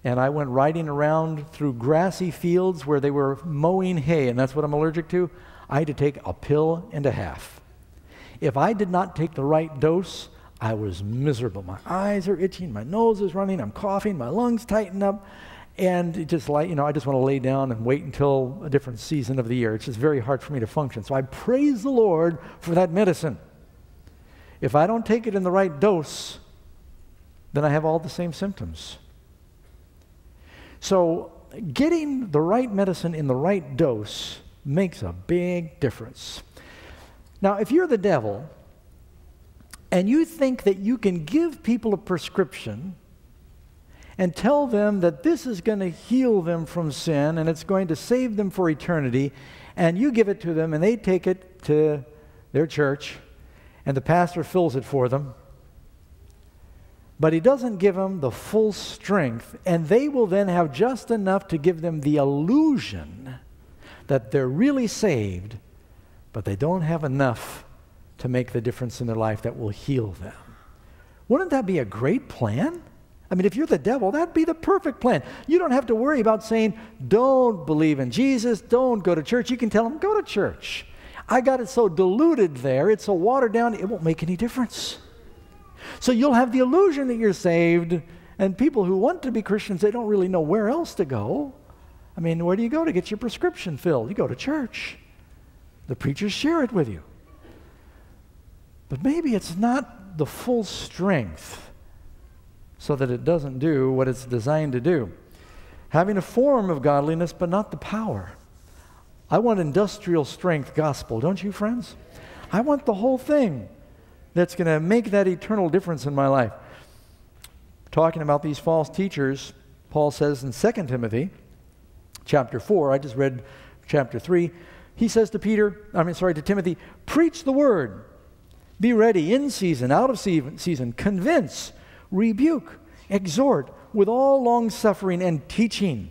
and I went riding around through grassy fields where they were mowing hay, and that's what I'm allergic to. I had to take a pill and a half. If I did not take the right dose, I was miserable. My eyes are itching, my nose is running, I'm coughing, my lungs tighten up, and it just like, I just want to lay down and wait until a different season of the year. It's just very hard for me to function. So I praise the Lord for that medicine. If I don't take it in the right dose, then I have all the same symptoms. So getting the right medicine in the right dose makes a big difference. Now, if you're the devil and you think that you can give people a prescription and tell them that this is going to heal them from sin and it's going to save them for eternity, and you give it to them and they take it to their church and the pastor fills it for them, but he doesn't give them the full strength, and they will then have just enough to give them the illusion that they're really saved, but they don't have enough to make the difference in their life that will heal them. Wouldn't that be a great plan? I mean, if you're the devil, that'd be the perfect plan. You don't have to worry about saying, don't believe in Jesus, don't go to church. You can tell them, go to church. I got it so diluted there, it's so watered down, it won't make any difference. So you'll have the illusion that you're saved, and people who want to be Christians, they don't really know where else to go. I mean, where do you go to get your prescription filled? You go to church. The preachers share it with you. But maybe it's not the full strength so that it doesn't do what it's designed to do. Having a form of godliness, but not the power. I want industrial strength gospel, don't you, friends? I want the whole thing that's going to make that eternal difference in my life. Talking about these false teachers, Paul says in 2 Timothy chapter 4, I just read chapter 3, he says to Timothy, preach the word, be ready in season, out of season, convince, rebuke, exhort with all long-suffering and teaching.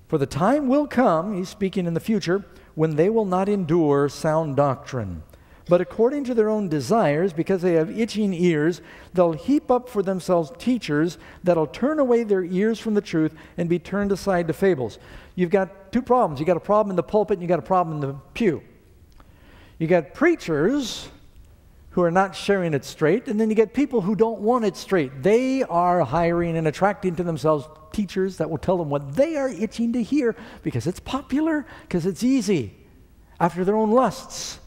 For the time will come, he's speaking in the future, when they will not endure sound doctrine, but according to their own desires, because they have itching ears, they'll heap up for themselves teachers that'll turn away their ears from the truth and be turned aside to fables. You've got two problems. You've got a problem in the pulpit and you've got a problem in the pew. You got preachers who are not sharing it straight, and then you get people who don't want it straight. They are hiring and attracting to themselves teachers that will tell them what they are itching to hear because it's popular, because it's easy, after their own lusts.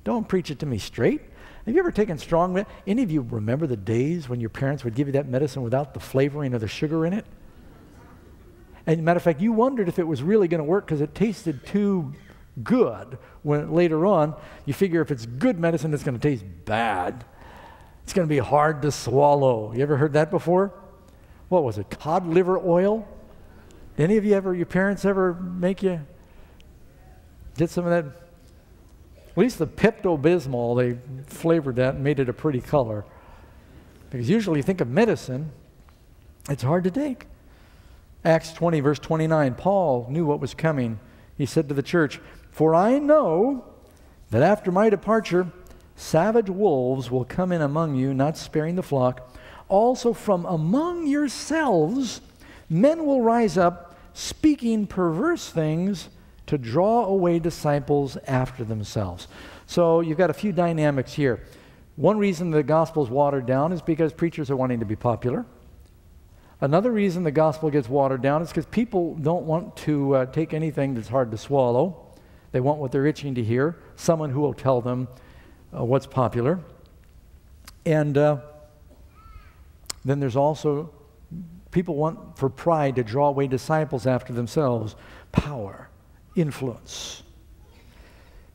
Don't preach it to me straight. Have you ever taken strong medicine? Any of you remember the days when your parents would give you that medicine without the flavoring or the sugar in it? And matter of fact, you wondered if it was really going to work because it tasted too good. When later on, you figure if it's good medicine, it's going to taste bad. It's going to be hard to swallow. You ever heard that before? What was it, cod liver oil? Any of you ever, your parents ever make you get some of that? At least the Pepto-Bismol, they flavored that and made it a pretty color. Because usually you think of medicine, it's hard to take. Acts 20, verse 29, Paul knew what was coming. He said to the church, for I know that after my departure, savage wolves will come in among you, not sparing the flock. Also from among yourselves, men will rise up, speaking perverse things to draw away disciples after themselves. So you've got a few dynamics here. One reason the gospel is watered down is because preachers are wanting to be popular. Another reason the gospel gets watered down is because people don't want to take anything that's hard to swallow. They want what they're itching to hear, someone who will tell them what's popular. And then there's also, people want for pride to draw away disciples after themselves, power, influence.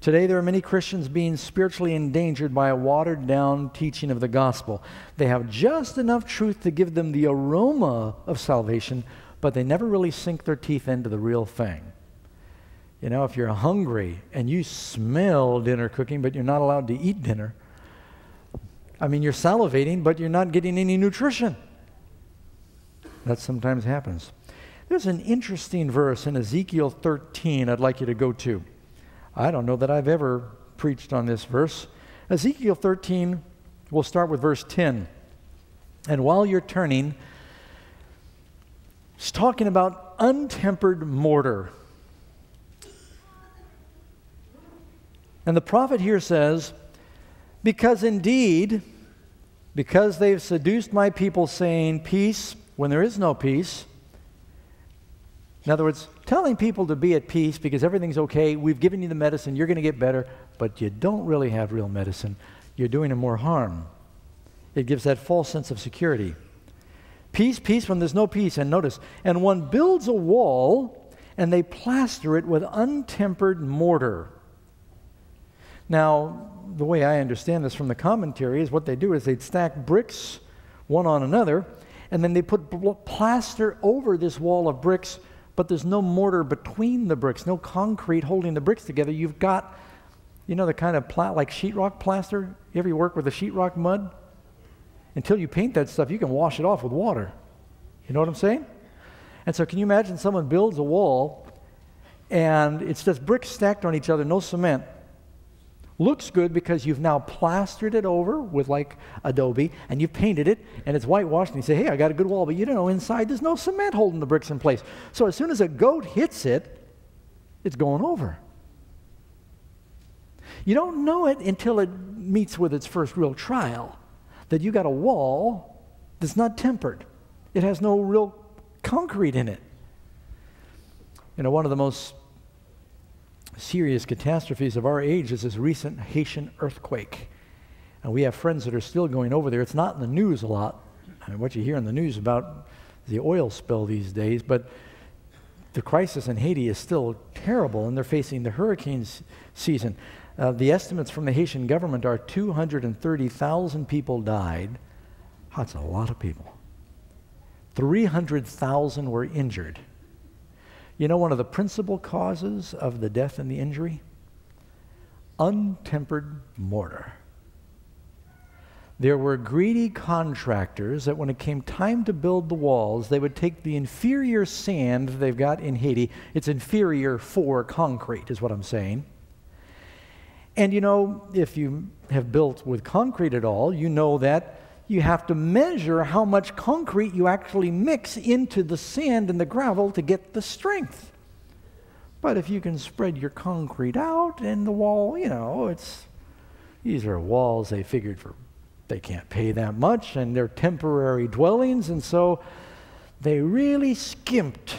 Today there are many Christians being spiritually endangered by a watered down teaching of the gospel. They have just enough truth to give them the aroma of salvation, but they never really sink their teeth into the real thing. You know, if you're hungry and you smell dinner cooking, but you're not allowed to eat dinner, I mean, you're salivating, but you're not getting any nutrition. That sometimes happens. There's an interesting verse in Ezekiel 13 I'd like you to go to. I don't know that I've ever preached on this verse. Ezekiel 13, we'll start with verse 10. And while you're turning, It's talking about untempered mortar. And the prophet here says, because indeed, because they've seduced my people saying peace when there is no peace. In other words, telling people to be at peace because everything's okay, we've given you the medicine, you're going to get better, but you don't really have real medicine. You're doing them more harm. It gives that false sense of security. Peace, peace when there's no peace. And notice, and one builds a wall and they plaster it with untempered mortar. Now, the way I understand this from the commentary is what they do is they'd stack bricks one on another, and then they put plaster over this wall of bricks, but there's no mortar between the bricks, no concrete holding the bricks together. You've got, you know, the kind of like sheetrock plaster. You ever work with the sheetrock mud? Until you paint that stuff, you can wash it off with water. You know what I'm saying? And so can you imagine someone builds a wall, and it's just bricks stacked on each other, no cement. Looks good because you've now plastered it over with like adobe, and you've painted it, and it's whitewashed, and you say, hey, I got a good wall, but you don't know inside there's no cement holding the bricks in place. So as soon as a goat hits it, it's going over. You don't know it until it meets with its first real trial, that you got a wall that's not tempered. It has no real concrete in it. You know, one of the most serious catastrophes of our age is this recent Haitian earthquake. And we have friends that are still going over there. It's not in the news a lot. I mean, what you hear in the news about the oil spill these days, but the crisis in Haiti is still terrible, and they're facing the hurricane season. The estimates from the Haitian government are 230,000 people died. That's a lot of people. 300,000 were injured. You know one of the principal causes of the death and the injury? Untempered mortar. There were greedy contractors that when it came time to build the walls, they would take the inferior sand they've got in Haiti. It's inferior for concrete, is what I'm saying. And you know, if you have built with concrete at all, you know that you have to measure how much concrete you actually mix into the sand and the gravel to get the strength. But if you can spread your concrete out and the wall, you know, these are walls they figured they can't pay that much, and they're temporary dwellings, and so they really skimped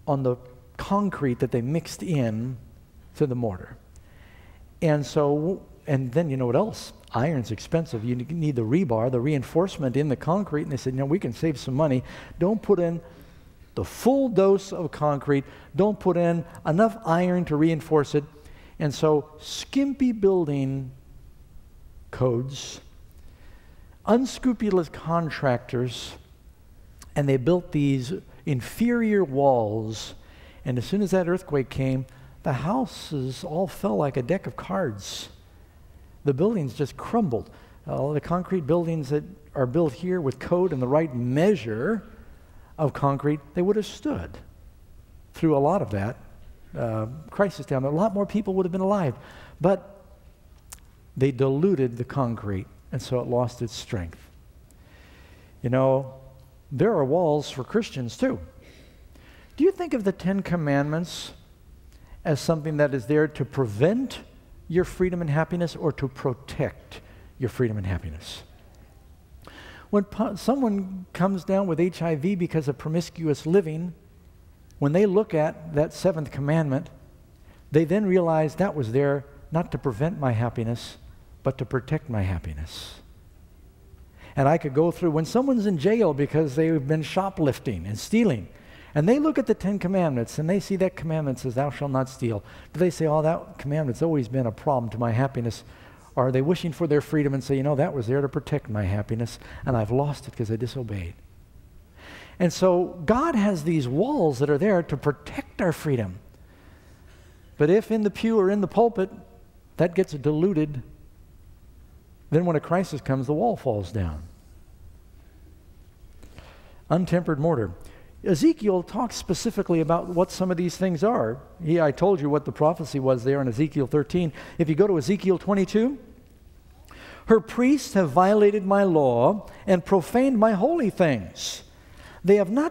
on the concrete that they mixed in to the mortar. And then you know what else? Iron's expensive. You need the rebar, the reinforcement in the concrete. And they said, we can save some money. Don't put in the full dose of concrete. Don't put in enough iron to reinforce it. And so skimpy building codes, unscrupulous contractors, and they built these inferior walls. And as soon as that earthquake came, the houses all fell like a deck of cards. The buildings just crumbled. All the concrete buildings that are built here with code and the right measure of concrete, they would have stood through a lot of that crisis down there. A lot more people would have been alive. But they diluted the concrete, and so it lost its strength. You know, there are walls for Christians too. Do you think of the Ten Commandments as something that is there to prevent your freedom and happiness or to protect your freedom and happiness? When someone comes down with HIV because of promiscuous living, when they look at that seventh commandment, they then realize that was there not to prevent my happiness, but to protect my happiness. And I could go through, when someone's in jail because they've been shoplifting and stealing, and they look at the Ten Commandments, and they see that commandment says, thou shalt not steal. Do they say, oh, that commandment's always been a problem to my happiness? Or are they wishing for their freedom and say, that was there to protect my happiness, and I've lost it because I disobeyed? And so God has these walls that are there to protect our freedom. But if in the pew or in the pulpit that gets diluted, then when a crisis comes, the wall falls down. Untempered mortar. Ezekiel talks specifically about what some of these things are. I told you what the prophecy was there in Ezekiel 13. If you go to Ezekiel 22, her priests have violated my law and profaned my holy things. They have not